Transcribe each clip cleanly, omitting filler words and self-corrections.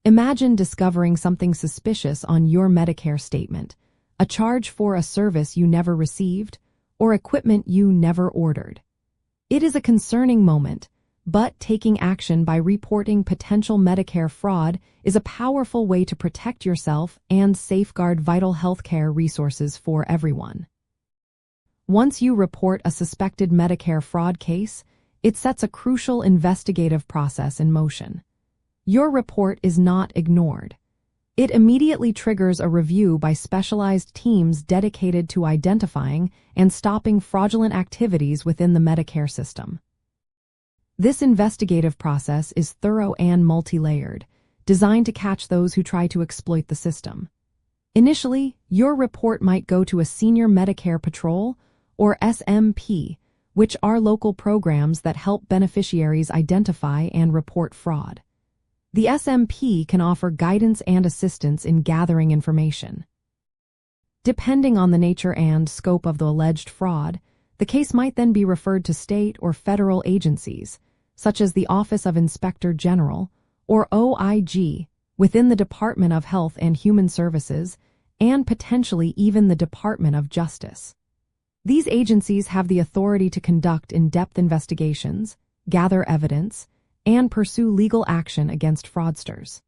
Imagine discovering something suspicious on your Medicare statement, a charge for a service you never received, or equipment you never ordered. It is a concerning moment, but taking action by reporting potential Medicare fraud is a powerful way to protect yourself and safeguard vital healthcare resources for everyone. Once you report a suspected Medicare fraud case, it sets a crucial investigative process in motion. Your report is not ignored. It immediately triggers a review by specialized teams dedicated to identifying and stopping fraudulent activities within the Medicare system. This investigative process is thorough and multi-layered, designed to catch those who try to exploit the system. Initially, your report might go to a senior Medicare patrol, or SMP, which are local programs that help beneficiaries identify and report fraud. The SMP can offer guidance and assistance in gathering information. Depending on the nature and scope of the alleged fraud, the case might then be referred to state or federal agencies, such as the Office of Inspector General, or OIG, within the Department of Health and Human Services, and potentially even the Department of Justice. These agencies have the authority to conduct in-depth investigations, gather evidence, and pursue legal action against fraudsters.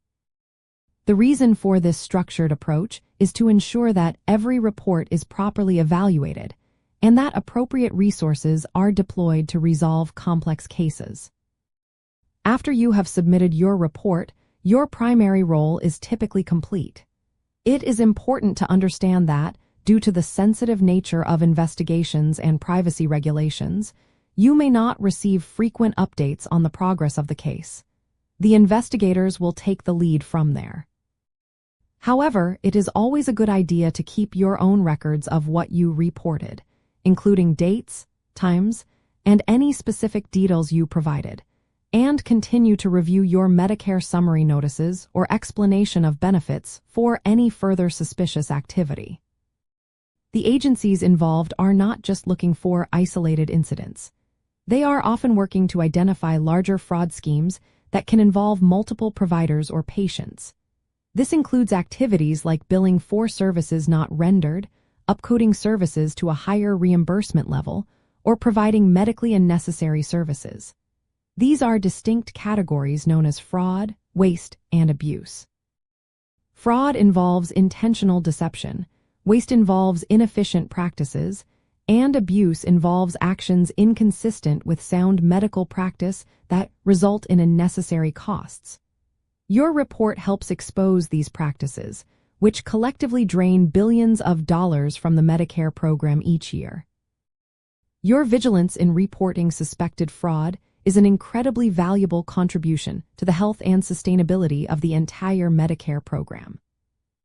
The reason for this structured approach is to ensure that every report is properly evaluated and that appropriate resources are deployed to resolve complex cases. After you have submitted your report, your primary role is typically complete. It is important to understand that, due to the sensitive nature of investigations and privacy regulations, you may not receive frequent updates on the progress of the case. The investigators will take the lead from there. However, it is always a good idea to keep your own records of what you reported, including dates, times, and any specific details you provided, and continue to review your Medicare summary notices or explanation of benefits for any further suspicious activity. The agencies involved are not just looking for isolated incidents. They are often working to identify larger fraud schemes that can involve multiple providers or patients. This includes activities like billing for services not rendered, upcoding services to a higher reimbursement level, or providing medically unnecessary services. These are distinct categories known as fraud, waste, and abuse. Fraud involves intentional deception, waste involves inefficient practices, and abuse involves actions inconsistent with sound medical practice that result in unnecessary costs. Your report helps expose these practices, which collectively drain billions of dollars from the Medicare program each year. Your vigilance in reporting suspected fraud is an incredibly valuable contribution to the health and sustainability of the entire Medicare program.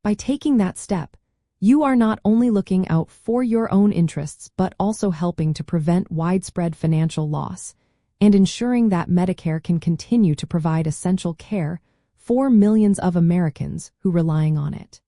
By taking that step, you are not only looking out for your own interests but also helping to prevent widespread financial loss and ensuring that Medicare can continue to provide essential care for millions of Americans who rely on it.